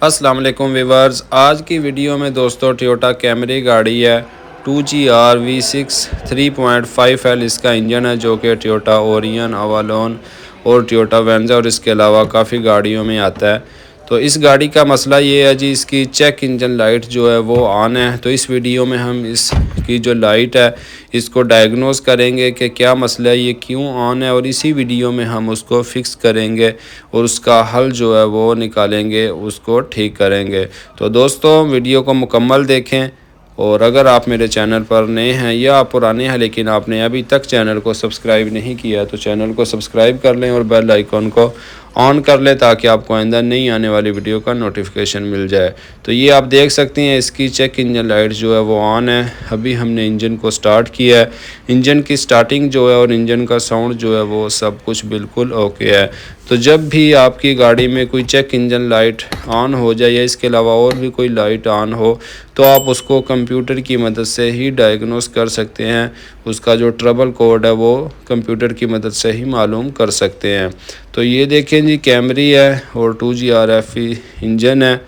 अस्सलाम वालेकुम व्यूअर्स। आज की वीडियो में दोस्तों टोयोटा कैमरी गाड़ी है 2GR V6 3.5L इसका इंजन है, जो कि टोयोटा ओरियन, अवालोन और टोयोटा वेंजा और इसके अलावा काफ़ी गाड़ियों में आता है। तो इस गाड़ी का मसला ये है जी, इसकी चेक इंजन लाइट जो है वो ऑन है। तो इस वीडियो में हम इसकी जो लाइट है इसको डायग्नोस करेंगे कि क्या मसला है, ये क्यों ऑन है, और इसी वीडियो में हम उसको फिक्स करेंगे और उसका हल जो है वो निकालेंगे, उसको ठीक करेंगे। तो दोस्तों वीडियो को मुकम्मल देखें, और अगर आप मेरे चैनल पर नए हैं या आप पुराने हैं लेकिन आपने अभी तक चैनल को सब्सक्राइब नहीं किया तो चैनल को सब्सक्राइब कर लें और बेल आइकॉन को ऑन कर लें ताकि आपको आइंदा नई आने वाली वीडियो का नोटिफिकेशन मिल जाए। तो ये आप देख सकते हैं इसकी चेक इंजन लाइट जो है वो ऑन है। अभी हमने इंजन को स्टार्ट किया है। इंजन की स्टार्टिंग जो है और इंजन का साउंड जो है वो सब कुछ बिल्कुल ओके है। तो जब भी आपकी गाड़ी में कोई चेक इंजन लाइट ऑन हो जाए या इसके अलावा और भी कोई लाइट ऑन हो तो आप उसको कंप्यूटर की मदद से ही डायग्नोस कर सकते हैं। उसका जो ट्रबल कोड है वो कंप्यूटर की मदद से ही मालूम कर सकते हैं। तो ये देखें जी, कैमरी है और 2GR इंजन है।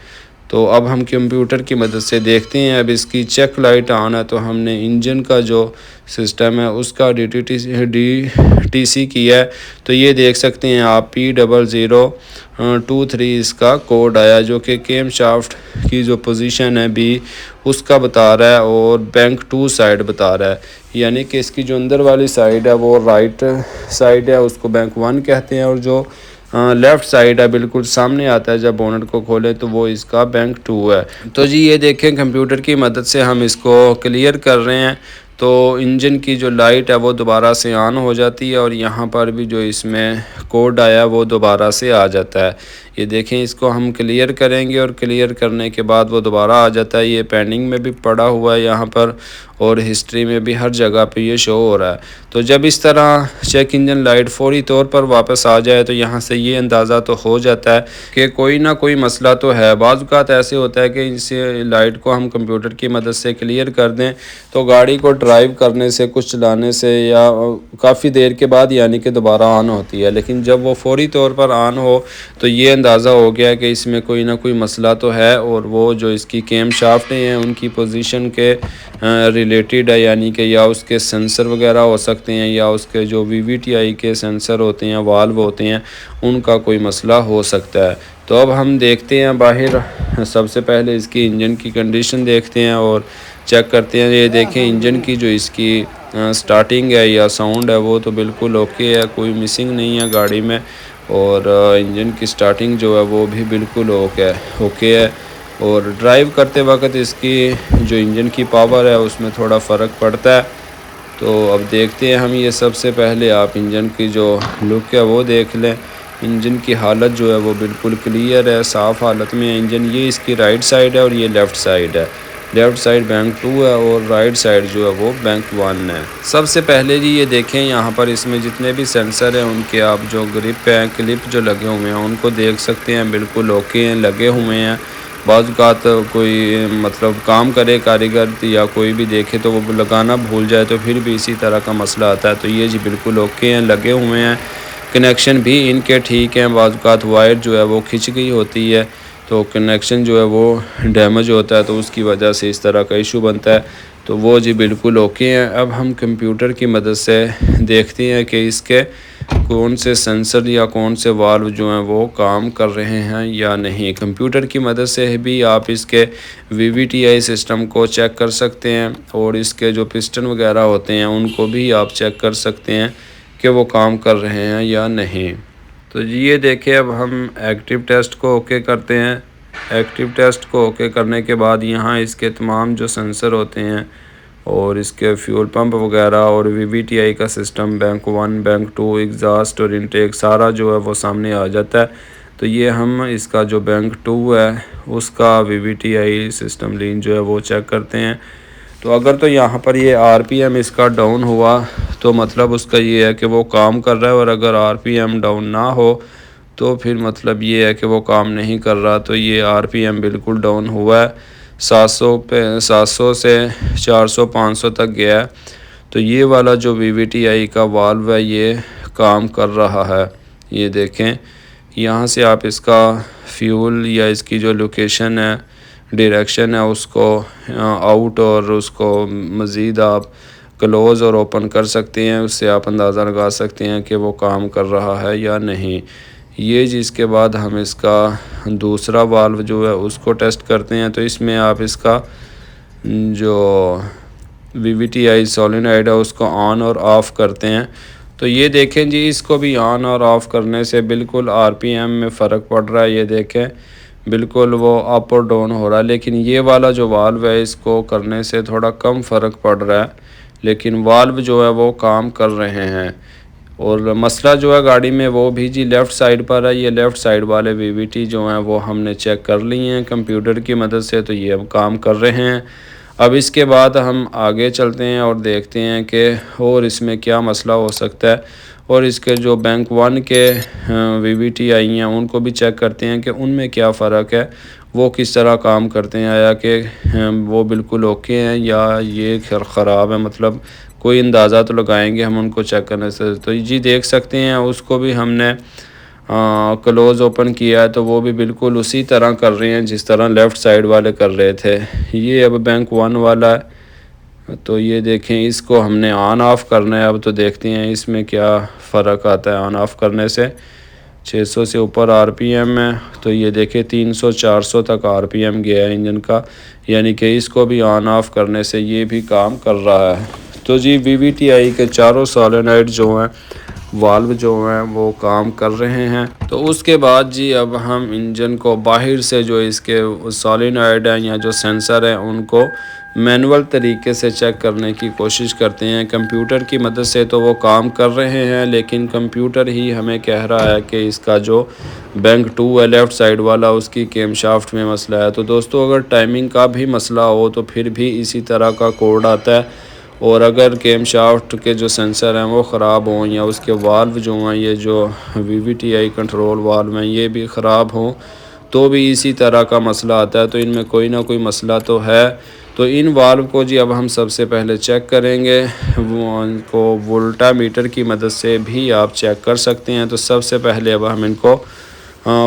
तो अब हम कंप्यूटर की मदद से देखते हैं। अब इसकी चेक लाइट ऑन है तो हमने इंजन का जो सिस्टम है उसका DTC किया है। तो ये देख सकते हैं आप P0023 इसका कोड आया, जो कि केम शाफ्ट की जो पोजीशन है बी उसका बता रहा है और बैंक 2 साइड बता रहा है। यानी कि इसकी जो अंदर वाली साइड है वो राइट साइड है, उसको बैंक 1 कहते हैं, और जो लेफ़्ट साइड है बिल्कुल सामने आता है जब बोनट को खोले तो वो इसका बैंक 2 है। तो जी ये देखें, कंप्यूटर की मदद से हम इसको क्लियर कर रहे हैं। तो इंजन की जो लाइट है वो दोबारा से ऑन हो जाती है और यहाँ पर भी जो इसमें कोड आया वो दोबारा से आ जाता है। ये देखें, इसको हम क्लियर करेंगे और क्लियर करने के बाद वो दोबारा आ जाता है। ये पेंडिंग में भी पड़ा हुआ है यहाँ पर और हिस्ट्री में भी हर जगह पे ये शो हो रहा है। तो जब इस तरह चेक इंजन लाइट फौरी तौर पर वापस आ जाए तो यहाँ से ये अंदाज़ा तो हो जाता है कि कोई ना कोई मसला तो है। बाज़ औक़ात ऐसे होता है कि इस लाइट को हम कंप्यूटर की मदद से क्लियर कर दें तो गाड़ी को ड्राइव करने से, कुछ चलाने से या काफ़ी देर के बाद यानी कि दोबारा ऑन होती है। लेकिन जब वो फौरी तौर पर ऑन हो तो ये अंदाज़ा हो गया कि इसमें कोई ना कोई मसला तो है, और वो जो इसकी कैम शाफ्ट हैं उनकी पोजीशन के रिलेटेड है। यानी कि या उसके सेंसर वगैरह हो सकते हैं या उसके जो VVTi के सेंसर होते हैं, वाल्व होते हैं, उनका कोई मसला हो सकता है। तो अब हम देखते हैं बाहर, सबसे पहले इसकी इंजन की कंडीशन देखते हैं और चेक करते हैं। ये देखें, इंजन की जो इसकी स्टार्टिंग है या साउंड है वो तो बिल्कुल ओके है, कोई मिसिंग नहीं है गाड़ी में, और इंजन की स्टार्टिंग जो है वो भी बिल्कुल ओके है। और ड्राइव करते वक्त इसकी जो इंजन की पावर है उसमें थोड़ा फ़र्क पड़ता है। तो अब देखते हैं हम, ये सबसे पहले आप इंजन की जो लुक है वो देख लें। इंजन की हालत जो है वो बिल्कुल क्लियर है, साफ़ हालत में है इंजन। ये इसकी राइट साइड है और ये लेफ़्ट साइड है। लेफ़्ट साइड बैंक 2 है और राइट साइड जो है वो बैंक 1 है। सबसे पहले जी ये देखें, यहाँ पर इसमें जितने भी सेंसर हैं उनके आप जो ग्रिप हैं, क्लिप जो लगे हुए हैं उनको देख सकते हैं, बिल्कुल ओके हैं, लगे हुए हैं। बाज़ औक़ात कोई मतलब काम करे कारीगर या कोई भी देखे तो वो लगाना भूल जाए तो फिर भी इसी तरह का मसला आता है। तो ये जी बिल्कुल ओके हैं, लगे हुए हैं। कनेक्शन भी इनके ठीक हैं। बाज़ औक़ात वायर जो है वो खिंच गई होती है तो कनेक्शन जो है वो डैमेज होता है, तो उसकी वजह से इस तरह का इशू बनता है। तो वो जी बिल्कुल ओके हैं। अब हम कंप्यूटर की मदद से देखते हैं कि इसके कौन से सेंसर या कौन से वाल्व जो हैं वो काम कर रहे हैं या नहीं। कंप्यूटर की मदद से भी आप इसके VVTi सिस्टम को चेक कर सकते हैं और इसके जो पिस्टन वगैरह होते हैं उनको भी आप चेक कर सकते हैं कि वो काम कर रहे हैं या नहीं। तो ये देखें, अब हम एक्टिव टेस्ट को ओके करते हैं। एक्टिव टेस्ट को ओके करने के बाद यहाँ इसके तमाम जो सेंसर होते हैं और इसके फ्यूल पंप वगैरह और VVTi का सिस्टम, बैंक 1, बैंक 2, एग्ज़ास्ट और इनटेक सारा जो है वो सामने आ जाता है। तो ये हम इसका जो बैंक 2 है उसका VVTi सिस्टम लीन जो है वो चेक करते हैं। तो अगर तो यहाँ पर ये RPM इसका डाउन हुआ तो मतलब उसका ये है कि वो काम कर रहा है, और अगर RPM डाउन ना हो तो फिर मतलब ये है कि वो काम नहीं कर रहा। तो ये RPM बिल्कुल डाउन हुआ है, 700 से 400-500 तक गया है। तो ये वाला जो VVTi का वाल्व है ये काम कर रहा है। ये देखें, यहाँ से आप इसका फ्यूल या इसकी जो लोकेशन है, डायरेक्शन है, उसको आउट और उसको मज़ीद आप क्लोज़ और ओपन कर सकते हैं। उससे आप अंदाज़ा लगा सकते हैं कि वो काम कर रहा है या नहीं। ये जिसके बाद हम इसका दूसरा वाल्व जो है उसको टेस्ट करते हैं। तो इसमें आप इसका जो VVTi सोलेनॉइड है उसको ऑन और ऑफ़ करते हैं। तो ये देखें जी, इसको भी ऑन और ऑफ़ करने से बिल्कुल RPM में फ़र्क पड़ रहा है। ये देखें बिल्कुल वो अप और डाउन हो रहा है, लेकिन ये वाला जो वाल्व है इसको करने से थोड़ा कम फ़र्क पड़ रहा है, लेकिन वाल्व जो है वो काम कर रहे हैं। और मसला जो है गाड़ी में वो भी जी लेफ़्ट साइड पर है। ये लेफ़्ट साइड वाले VVT जो हैं वो हमने चेक कर लिए हैं कंप्यूटर की मदद से, तो ये अब काम कर रहे हैं। अब इसके बाद हम आगे चलते हैं और देखते हैं कि और इसमें क्या मसला हो सकता है, और इसके जो बैंक 1 के VVT आई हैं उनको भी चेक करते हैं कि उनमें क्या फ़र्क है, वो किस तरह काम करते हैं, या कि वो बिल्कुल ओके हैं या ये ख़राब है। मतलब कोई अंदाज़ा तो लगाएंगे हम उनको चेक करने से। तो जी देख सकते हैं उसको भी हमने क्लोज़ ओपन किया है, तो वो भी बिल्कुल उसी तरह कर रहे हैं जिस तरह लेफ़्ट साइड वाले कर रहे थे। ये अब बैंक 1 वाला है, तो ये देखें इसको हमने ऑन ऑफ़ करना है। अब तो देखते हैं इसमें क्या फ़र्क आता है ऑन ऑफ़ करने से। 600 से ऊपर RPM है, तो ये देखें 300-400 तक RPM गया है इंजन का, यानी कि इसको भी ऑन ऑफ़ करने से ये भी काम कर रहा है। तो जी VVTi के चारों सोलेनॉइड जो हैं, वाल्व जो हैं वो काम कर रहे हैं। तो उसके बाद जी अब हम इंजन को बाहर से जो इसके सोलेनॉइड हैं या जो सेंसर हैं उनको मैनुअल तरीके से चेक करने की कोशिश करते हैं। कंप्यूटर की मदद से तो वो काम कर रहे हैं, लेकिन कंप्यूटर ही हमें कह रहा है कि इसका जो बैंक 2 है लेफ़्ट साइड वाला उसकी कैमशाफ्ट में मसला है। तो दोस्तों अगर टाइमिंग का भी मसला हो तो फिर भी इसी तरह का कोड आता है, और अगर कैमशाफ्ट के जो सेंसर हैं वो ख़राब हों या उसके वाल्व जो हैं, ये जो VVTi कंट्रोल वाल्व हैं, ये भी ख़राब हों तो भी इसी तरह का मसला आता है। तो इनमें कोई ना कोई मसला तो है। तो इन वाल्व को जी अब हम सबसे पहले चेक करेंगे। वो इनको वोल्टामीटर की मदद से भी आप चेक कर सकते हैं। तो सबसे पहले अब हम इनको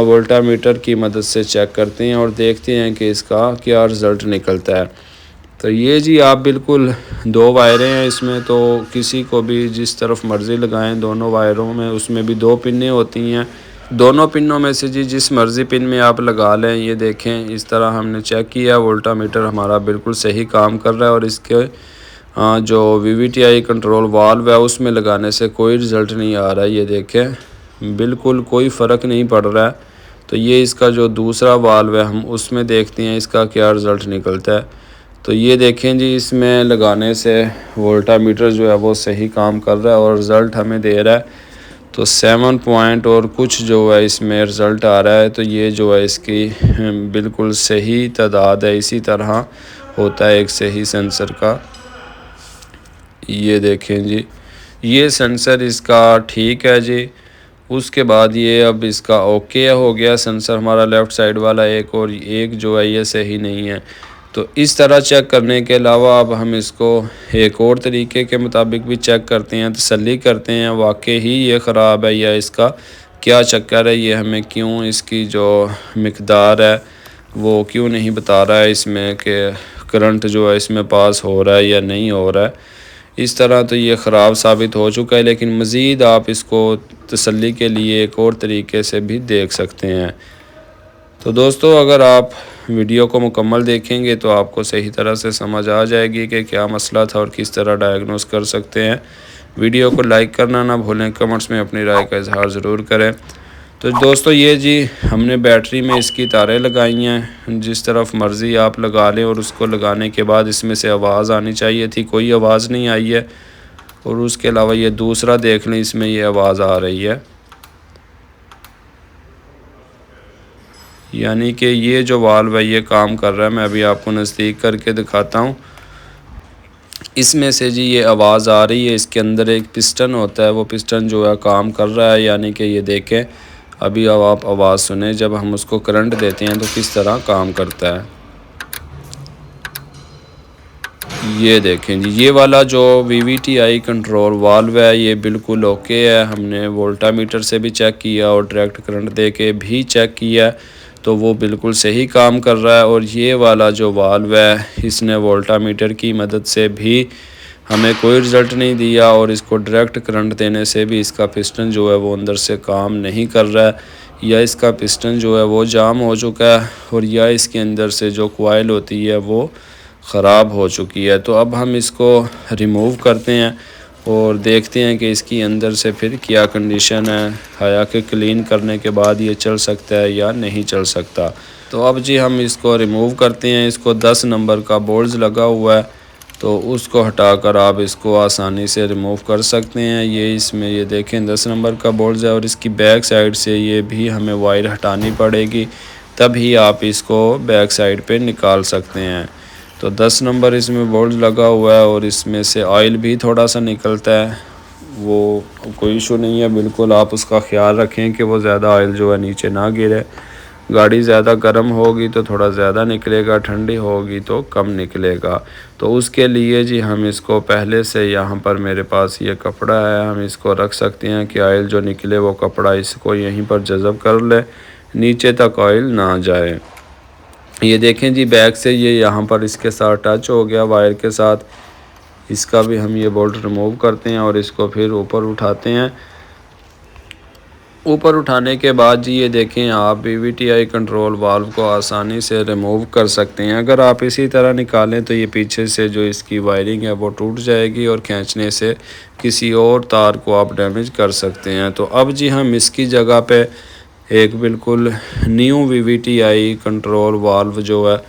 वोल्टामीटर की मदद से चेक करते हैं और देखते हैं कि इसका क्या रिज़ल्ट निकलता है। तो ये जी आप बिल्कुल 2 वायरें हैं इसमें, तो किसी को भी जिस तरफ मर्ज़ी लगाएं दोनों वायरों में। उसमें भी 2 पिनें होती हैं, दोनों पिनों में से जी जिस मर्ज़ी पिन में आप लगा लें। ये देखें इस तरह हमने चेक किया, वोल्टामीटर हमारा बिल्कुल सही काम कर रहा है, और इसके जो VVTi कंट्रोल वाल्व है उसमें लगाने से कोई रिज़ल्ट नहीं आ रहा है। ये देखें बिल्कुल कोई फ़र्क नहीं पड़ रहा है। तो ये इसका जो दूसरा वाल्व है हम उसमें देखते हैं इसका क्या रिज़ल्ट निकलता है। तो ये देखें जी इसमें लगाने से वोल्टामीटर जो है वो सही काम कर रहा है और रिज़ल्ट हमें दे रहा है। तो 7 पॉइंट और कुछ जो है इसमें रिज़ल्ट आ रहा है। तो ये जो है इसकी बिल्कुल सही तादाद है। इसी तरह होता है एक सही सेंसर का। ये देखें जी ये सेंसर इसका ठीक है जी। उसके बाद ये अब इसका ओके हो गया सेंसर हमारा लेफ़्ट साइड वाला एक, और एक जो है ये सही नहीं है। तो इस तरह चेक करने के अलावा अब हम इसको एक और तरीके के मुताबिक भी चेक करते हैं, तसल्ली करते हैं वाकई ही ये ख़राब है या इसका क्या चक्कर है, ये हमें क्यों इसकी जो मिकदार है वो क्यों नहीं बता रहा है इसमें कि करंट जो है इसमें पास हो रहा है या नहीं हो रहा है। इस तरह तो ये ख़राब साबित हो चुका है, लेकिन मज़ीद आप इसको तसल्ली के लिए एक और तरीके से भी देख सकते हैं। तो दोस्तों अगर आप वीडियो को मुकम्मल देखेंगे तो आपको सही तरह से समझ आ जाएगी कि क्या मसला था और किस तरह डायग्नोस कर सकते हैं। वीडियो को लाइक करना ना भूलें, कमेंट्स में अपनी राय का इजहार ज़रूर करें। तो दोस्तों ये जी हमने बैटरी में इसकी तारें लगाई हैं, जिस तरफ मर्ज़ी आप लगा लें, और उसको लगाने के बाद इसमें से आवाज़ आनी चाहिए थी, कोई आवाज़ नहीं आई है। और उसके अलावा ये दूसरा देख लें, इसमें ये आवाज़ आ रही है, यानी कि ये जो वाल्व है ये काम कर रहा है। मैं अभी आपको नज़दीक करके दिखाता हूँ। इसमें से जी ये आवाज़ आ रही है, इसके अंदर एक पिस्टन होता है, वो पिस्टन जो है काम कर रहा है। यानी कि ये देखें अभी अब आप आवाज़ सुने, जब हम उसको करंट देते हैं तो किस तरह काम करता है। ये देखें जी, ये वाला जो VVTi कंट्रोल वाल्व है ये बिल्कुल ओके है। हमने वोल्टामीटर से भी चेक किया और डायरेक्ट करंट दे के भी चेक किया, तो वो बिल्कुल सही काम कर रहा है। और ये वाला जो वाल्व है इसने वोल्टामीटर की मदद से भी हमें कोई रिज़ल्ट नहीं दिया, और इसको डायरेक्ट करंट देने से भी इसका पिस्टन जो है वो अंदर से काम नहीं कर रहा है, या इसका पिस्टन जो है वो जाम हो चुका है, और या इसके अंदर से जो कॉइल होती है वो ख़राब हो चुकी है। तो अब हम इसको रिमूव करते हैं और देखते हैं कि इसकी अंदर से फिर क्या कंडीशन है, हाया कि क्लीन करने के बाद ये चल सकता है या नहीं चल सकता। तो अब जी हम इसको रिमूव करते हैं। इसको 10 नंबर का बोल्ट लगा हुआ है, तो उसको हटाकर आप इसको आसानी से रिमूव कर सकते हैं। ये इसमें ये देखें 10 नंबर का बोल्ट है, और इसकी बैक साइड से ये भी हमें वायर हटानी पड़ेगी, तभी आप इसको बैक साइड पे निकाल सकते हैं। तो 10 नंबर इसमें बोल्ट लगा हुआ है, और इसमें से ऑयल भी थोड़ा सा निकलता है, वो कोई इशू नहीं है। बिल्कुल आप उसका ख्याल रखें कि वो ज़्यादा ऑयल जो है नीचे ना गिरे। गाड़ी ज़्यादा गर्म होगी तो थोड़ा ज़्यादा निकलेगा, ठंडी होगी तो कम निकलेगा। तो उसके लिए जी हम इसको पहले से, यहाँ पर मेरे पास ये कपड़ा है, हम इसको रख सकते हैं कि ऑयल जो निकले वो कपड़ा इसको यहीं पर जज़ब कर ले, नीचे तक ऑयल ना जाए। ये देखें जी, बैक से ये यहाँ पर इसके साथ टच हो गया वायर के साथ। इसका भी हम ये बोल्ट रिमूव करते हैं और इसको फिर ऊपर उठाते हैं। ऊपर उठाने के बाद जी ये देखें, आप VVTi कंट्रोल वाल्व को आसानी से रिमूव कर सकते हैं। अगर आप इसी तरह निकालें तो ये पीछे से जो इसकी वायरिंग है वो टूट जाएगी, और खींचने से किसी और तार को आप डैमेज कर सकते हैं। तो अब जी हम इसकी जगह पे एक बिल्कुल न्यू VVTi कंट्रोल वाल्व जो है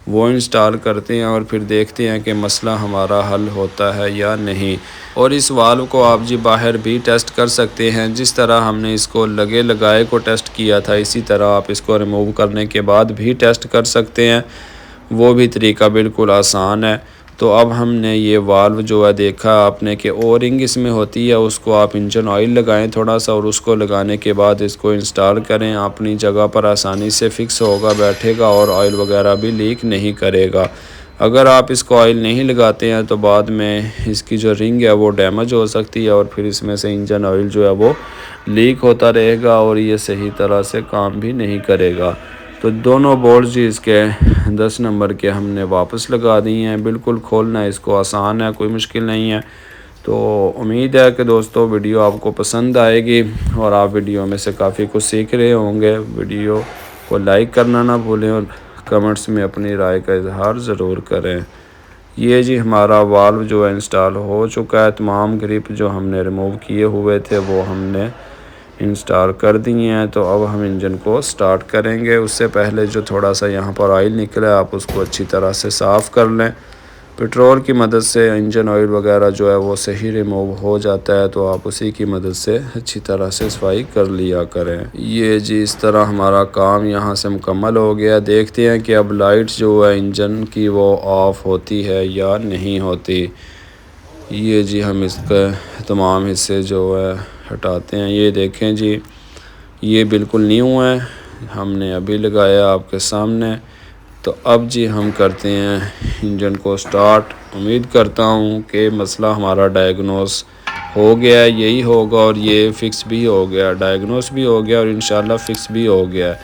वो इंस्टॉल करते हैं, और फिर देखते हैं कि मसला हमारा हल होता है या नहीं। और इस वाल्व को आप जी बाहर भी टेस्ट कर सकते हैं। जिस तरह हमने इसको लगे लगाए को टेस्ट किया था, इसी तरह आप इसको रिमूव करने के बाद भी टेस्ट कर सकते हैं। वो भी तरीका बिल्कुल आसान है। तो अब हमने ये वाल्व जो है देखा आपने कि ओ रिंग इसमें होती है, उसको आप इंजन ऑयल लगाएं थोड़ा सा, और उसको लगाने के बाद इसको इंस्टॉल करें। अपनी जगह पर आसानी से फिक्स होगा, बैठेगा, और ऑयल वगैरह भी लीक नहीं करेगा। अगर आप इसको ऑयल नहीं लगाते हैं तो बाद में इसकी जो रिंग है वो डैमेज हो सकती है, और फिर इसमें से इंजन ऑयल जो है वो लीक होता रहेगा, और ये सही तरह से काम भी नहीं करेगा। तो दोनों बोल्ट जी इसके 10 नंबर के हमने वापस लगा दिए हैं। बिल्कुल खोलना इसको आसान है, कोई मुश्किल नहीं है। तो उम्मीद है कि दोस्तों वीडियो आपको पसंद आएगी, और आप वीडियो में से काफ़ी कुछ सीख रहे होंगे। वीडियो को लाइक करना ना भूलें, और कमेंट्स में अपनी राय का इजहार ज़रूर करें। ये जी हमारा वाल्व जो है इंस्टॉल हो चुका है। तमाम ग्रिप जो हमने रिमूव किए हुए थे वो हमने इंस्टॉल कर दिए हैं। तो अब हम इंजन को स्टार्ट करेंगे। उससे पहले जो थोड़ा सा यहाँ पर ऑयल निकला है, आप उसको अच्छी तरह से साफ़ कर लें। पेट्रोल की मदद से इंजन ऑयल वगैरह जो है वो सही रिमूव हो जाता है, तो आप उसी की मदद से अच्छी तरह से सफाई कर लिया करें। ये जी इस तरह हमारा काम यहाँ से मुकम्मल हो गया। देखते हैं कि अब लाइट जो है इंजन की वो ऑफ़ होती है या नहीं होती। ये जी हम इसका तमाम हिस्से जो है हटाते हैं। ये देखें जी, ये बिल्कुल न्यू है, हमने अभी लगाया आपके सामने। तो अब जी हम करते हैं इंजन को स्टार्ट। उम्मीद करता हूँ कि मसला हमारा डायग्नोस हो गया, यही होगा, और ये फ़िक्स भी हो गया, डायग्नोस भी हो गया, और इंशाल्लाह फ़िक्स भी हो गया।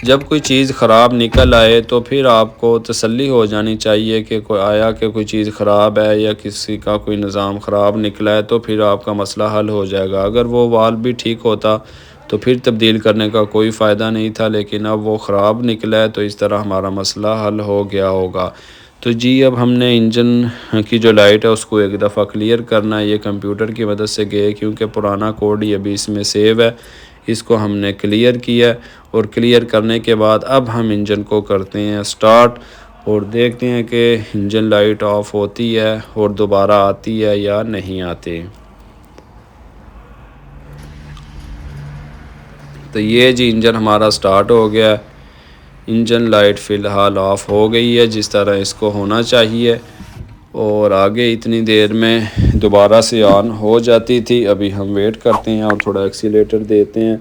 जब कोई चीज़ ख़राब निकल आए तो फिर आपको तसल्ली हो जानी चाहिए कि कोई चीज़ ख़राब है या किसी का कोई निज़ाम ख़राब निकला है, तो फिर आपका मसला हल हो जाएगा। अगर वो वाल्व भी ठीक होता तो फिर तब्दील करने का कोई फ़ायदा नहीं था, लेकिन अब वो ख़राब निकला है, तो इस तरह हमारा मसला हल हो गया होगा। तो जी अब हमने इंजन की जो लाइट है उसको एक दफ़ा क्लियर करना है। ये कंप्यूटर की मदद से गए, क्योंकि पुराना कोड ही अभी इसमें सेव है। इसको हमने क्लियर किया, और क्लियर करने के बाद अब हम इंजन को करते हैं स्टार्ट, और देखते हैं कि इंजन लाइट ऑफ होती है और दोबारा आती है या नहीं आती। तो ये जी इंजन हमारा स्टार्ट हो गया। इंजन लाइट फ़िलहाल ऑफ़ हो गई है जिस तरह इसको होना चाहिए, और आगे इतनी देर में दोबारा से ऑन हो जाती थी। अभी हम वेट करते हैं और थोड़ा एक्सीलेटर देते हैं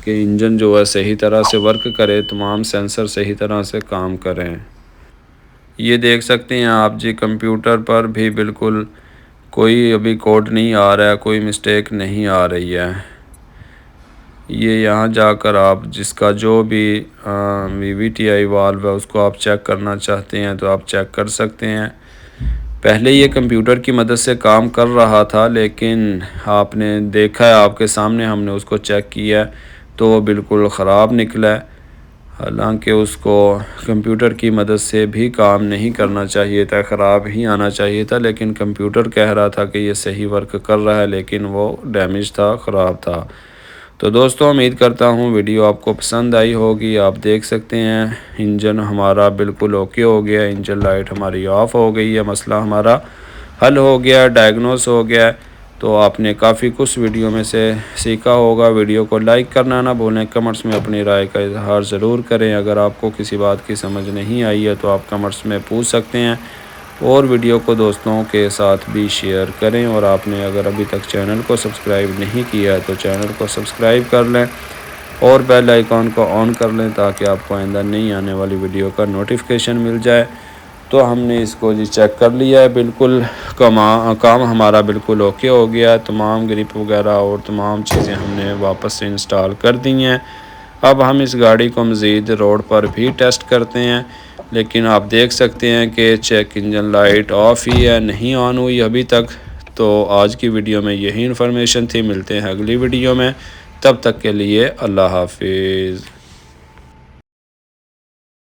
कि इंजन जो है सही तरह से वर्क करे, तमाम सेंसर सही तरह से काम करें। ये देख सकते हैं आप जी, कंप्यूटर पर भी बिल्कुल कोई अभी कोड नहीं आ रहा है, कोई मिस्टेक नहीं आ रही है। ये यहाँ जाकर आप जिसका जो भी VVTi वाल्व है उसको आप चेक करना चाहते हैं तो आप चेक कर सकते हैं। पहले ये कंप्यूटर की मदद से काम कर रहा था, लेकिन आपने देखा है, आपके सामने हमने उसको चेक किया तो वो बिल्कुल ख़राब निकला है। हालांकि उसको कंप्यूटर की मदद से भी काम नहीं करना चाहिए था, ख़राब ही आना चाहिए था, लेकिन कंप्यूटर कह रहा था कि ये सही वर्क कर रहा है, लेकिन वो डैमेज था, ख़राब था। तो दोस्तों उम्मीद करता हूँ वीडियो आपको पसंद आई होगी। आप देख सकते हैं इंजन हमारा बिल्कुल ओके हो गया, इंजन लाइट हमारी ऑफ़ हो गई है, मसला हमारा हल हो गया, डायग्नोस हो गया। तो आपने काफ़ी कुछ वीडियो में से सीखा होगा। वीडियो को लाइक करना ना भूलें, कमेंट्स में अपनी राय का इजहार ज़रूर करें। अगर आपको किसी बात की समझ नहीं आई है तो आप कमेंट्स में पूछ सकते हैं, और वीडियो को दोस्तों के साथ भी शेयर करें। और आपने अगर अभी तक चैनल को सब्सक्राइब नहीं किया है तो चैनल को सब्सक्राइब कर लें और बेल आइकॉन को ऑन कर लें ताकि आपको आइंदा नई आने वाली वीडियो का नोटिफिकेशन मिल जाए। तो हमने इसको जी चेक कर लिया है, बिल्कुल काम हमारा बिल्कुल ओके हो गया। तमाम ग्रिप वगैरह और तमाम चीज़ें हमने वापस से इंस्टॉल कर दी हैं। अब हम इस गाड़ी को मज़ीद रोड पर भी टेस्ट करते हैं, लेकिन आप देख सकते हैं कि चेक इंजन लाइट ऑफ ही है, नहीं ऑन हुई अभी तक। तो आज की वीडियो में यही इन्फॉर्मेशन थी। मिलते हैं अगली वीडियो में, तब तक के लिए अल्लाह हाफिज़।